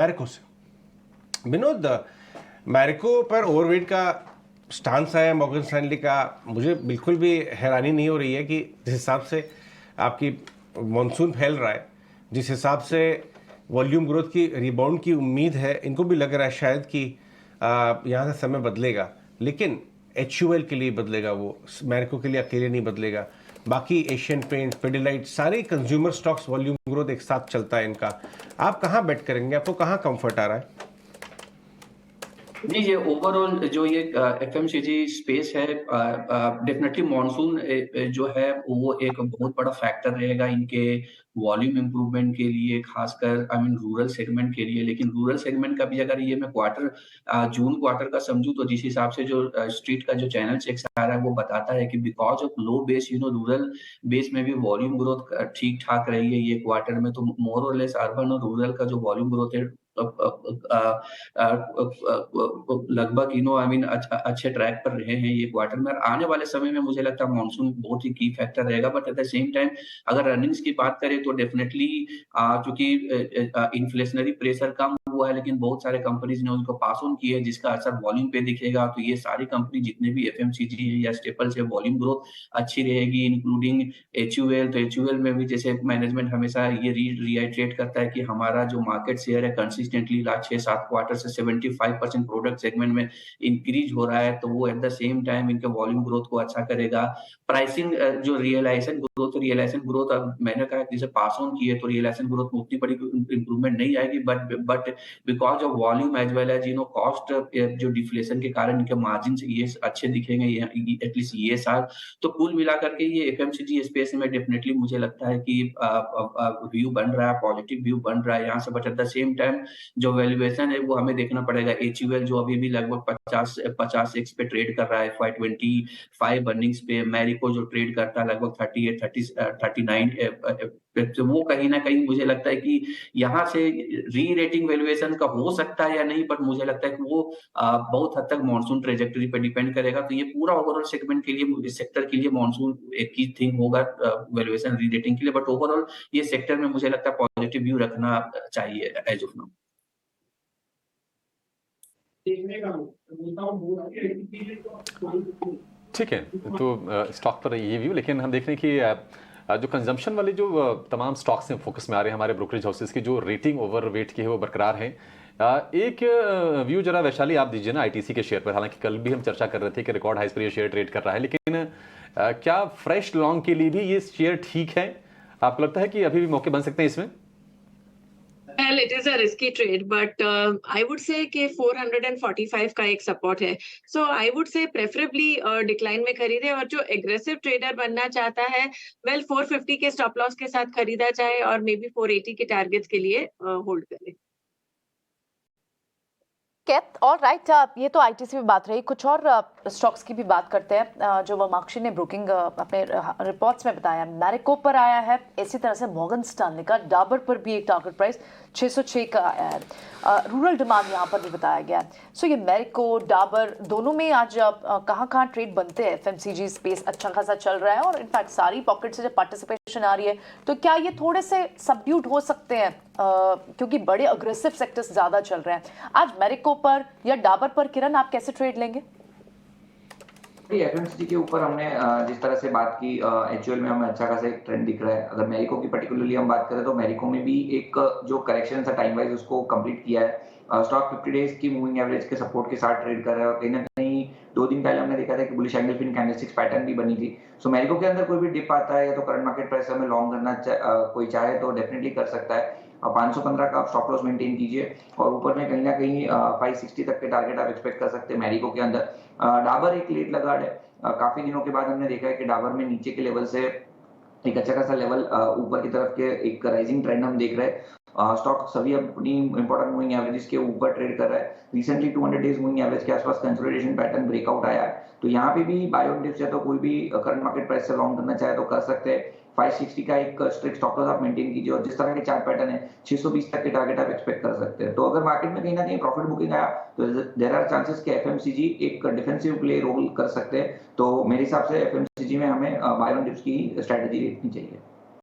मैरिको से। विनोद, मैरिको पर ओवरवेट का स्टांस है मॉर्गन स्टैनली का, मुझे बिल्कुल भी हैरानी नहीं हो रही है कि जिस हिसाब से आपकी मॉनसून फैल रहा है, जिस हिसाब से वॉल्यूम ग्रोथ की रिबाउंड की उम्मीद है, इनको भी लग रहा है शायद कि यहाँ से समय बदलेगा, लेकिन HUL के लिए बदलेगा, वो मैरिको के लिए अकेले नहीं बदलेगा। बाकी एशियन पेंट, पिडिलाइट, सारे कंज्यूमर स्टॉक्स वॉल्यूम ग्रोथ एक साथ चलता है इनका। आप कहाँ बेट करेंगे, आपको कहाँ कंफर्ट आ रहा है? नहीं, ये ओवरऑल जो ये एफएमसीजी स्पेस है, डेफिनेटली मॉनसून जो है वो एक बहुत बड़ा फैक्टर रहेगा इनके वॉल्यूम इंप्रूवमेंट के लिए, खासकर आई मीन रूरल सेगमेंट के लिए। लेकिन रूरल सेगमेंट का भी अगर ये मैं जून क्वार्टर का समझूं, तो जिस हिसाब से जो स्ट्रीट का जो चैनल चेक्स आ रहा है वो बताता है कि because of low base, rural base में भी वॉल्यूम ग्रोथ ठीक ठाक रही है ये क्वार्टर में। तो मोर और लेस अर्बन और रूरल का जो वॉल्यूम ग्रोथ है लगभग आई मीन अच्छे ट्रैक पर रहे हैं ये क्वार्टर में। आने वाले समय में मुझे लगता है मानसून बहुत ही की फैक्टर रहेगा। But at the same time अगर अर्निंग्स की बात करें तो डेफिनेटली चूंकि इन्फ्लेशनरी प्रेशर कम हुआ है, लेकिन बहुत सारे कंपनीज ने उसको पास ऑन किया है, जिसका असर वॉल्यूम पे दिखेगा। तो ये सारी कंपनी जितने भी एफएमसीजी है या स्टेपल्स है, वॉल्यूम ग्रोथ अच्छी रहेगी, इंक्लूडिंग HUL। तो HUL में भी जैसे मैनेजमेंट हमेशा ये रीआइट्रेट करता है कि हमारा जो मार्केट शेयर है कंसिस्टेंटली लास्ट 6-7 क्वार्टर से 75% प्रोडक्ट सेगमेंट में इंक्रीज हो रहा है। तो वो एट द सेम टाइम इनके वॉल्यूम ग्रोथ को अच्छा करेगा। प्राइसिंग जो रियलाइजेशन ग्रोथ अब मैंने कहा जैसे पास ऑन की है, तो रियलाइजेशन ग्रोथ में उतनी बड़ी इंप्रूवमेंट नहीं आएगी। But because of volume as well as cost जो डिफ्लेशन के कारण इनके मार्जिन ये अच्छे दिखेंगे एटलीस्ट ये साल। तो कुल मिलाकर के ये एफएमसीजी स्पेस में डेफिनेटली मुझे लगता है कि व्यू बन रहा है, पॉजिटिव व्यू बन रहा है यहाँ से। But at the same time जो वैल्यूएशन है वो हमें देखना पड़ेगा। HUL जो अभी भी लगभग 50x पे ट्रेड कर रहा है FY25 अर्निंग्स पे। मैरिको जो ट्रेड करता है लगभग 38-39 तो वो कहीं ना कहीं मुझे लगता है कि यहाँ से री रेटिंग वैल्यूएशन का हो सकता है या नहीं, बट मुझे लगता है कि वो बहुत हद तक मॉनसून ट्रेजेक्टरी पे डिपेंड करेगा। तो ये पूरा ओवरऑल सेगमेंट के लिए, इस सेक्टर के लिए मॉनसून एक ही थिंग होगा वैल्यूएशन री रेटिंग के लिए। बट ओवरऑल ये सेक्टर में मुझे लगता है पॉजिटिव व्यू रखना चाहिए एज ऑफ नाउ। ठीक है, तो स्टॉक पर ये व्यू, लेकिन हम देख रहे हैं कि जो कंजम्पशन वाले जो तमाम स्टॉक्स हैं फोकस में आ रहे हैं हमारे ब्रोकरेज हाउसेस की, जो रेटिंग ओवर वेट की है वो बरकरार है। एक व्यू जरा वैशाली आप दीजिए ना ITC के शेयर पर। हालांकि कल भी हम चर्चा कर रहे थे कि रिकॉर्ड हाइस पर ये शेयर ट्रेड कर रहा है, लेकिन क्या फ्रेश लॉन्ग के लिए भी ये शेयर ठीक है? आपको लगता है कि अभी भी मौके बन सकते हैं इसमें? Well, it is a risky trade, but I would say कि 445 का एक सपोर्ट है. So I would say preferably decline में खरीदे, और जो एग्रेसिव ट्रेडर बनना चाहता है, well 450 के स्टॉप लॉस के साथ खरीदा जाए और मे बी 480 के टारगेट्स के लिए होल्ड करे। ऑल राइट, ये तो ITC में बात रही। कुछ और स्टॉक्स की भी बात करते हैं जो वमाक्षी ने ब्रोकिंग अपने रिपोर्ट्स में बताया। मैरिको पर आया है, इसी तरह से मॉर्गन स्टैनली का, डाबर पर भी एक टारगेट प्राइस 606 का आया है। रूरल डिमांड यहाँ पर भी बताया गया है। सो ये मैरिको, डाबर दोनों में आज कहाँ ट्रेड बनते हैं? FMCG स्पेस अच्छा खासा चल रहा है, और इनफैक्ट सारी पॉकेट से जब पार्टिसिपेशन आ रही है, तो क्या ये थोड़े से सबड्यूट हो सकते हैं क्योंकि बड़े अग्रेसिव सेक्टर्स ज्यादा चल रहे हैं? आज मैरिको पर या डाबर पर किरण आप कैसे ट्रेड लेंगे? एफएमसीजी के ऊपर हमने जिस तरह से बात की, HUL में हमें अच्छा खासा एक ट्रेंड दिख रहा है। अगर मैरिको की पर्टिकुलरली हम बात करें तो मैरिको में भी एक जो करेक्शन था टाइम वाइज उसको कंप्लीट किया है। स्टॉक 50 डेज की मूविंग एवरेज के सपोर्ट के साथ ट्रेड कर रहा है, और कहीं ना कहीं 2 दिन पहले हमने देखा था कि bullish engulfing candlesticks pattern भी बनी थी। सो मैरिको के अंदर कोई भी डिप आता है या तो करंट मार्केट प्राइस में लॉन्ग करना कोई चाहे तो डेफिनेटली कर सकता है। 515 का आप स्टॉप लॉस मेंटेन कीजिए, और ऊपर में कहीं ना कहीं 560 तक के टारगेट आप एक्सपेक्ट कर सकते हैं मैरिको के अंदर। डाबर एक लेट लगाड़ है, काफी दिनों के बाद हमने देखा है कि डाबर में नीचे के लेवल से एक अच्छा खासा लेवल ऊपर की तरफ के एक राइजिंग ट्रेंड हम देख रहे हैं। स्टॉक सभी अपनी इंपॉर्टेंट मूविंग एवरेजेस के ऊपर ट्रेड कर रहा है। रिसेंटली 200 डेज मूविंग एवरेज के आसपास कंसोलिडेशन पैटर्न ब्रेकआउट आया है, तो यहाँ पे भी बाय ऑन डिप्स या तो कोई भी करंट मार्केट प्राइस से लॉन्ग करना चाहे तो कर सकते हैं। 560 का एक स्ट्रिक्ट स्टॉप लॉस आप मेंटेन कीजिए, और जिस तरह के चार्ट पैटर्न है 620 तक के टारगेट आप एक्सपेक्ट कर सकते हैं। तो अगर मार्केट में कहीं ना कहीं प्रॉफिट बुकिंग आया तो देयर आर चांसेस कि FMCG एक डिफेंसिव प्ले रोल कर सकते हैं। तो मेरे हिसाब से FMCG में हमें बाय ऑन डिप्स की स्ट्रेटजी देखनी चाहिए।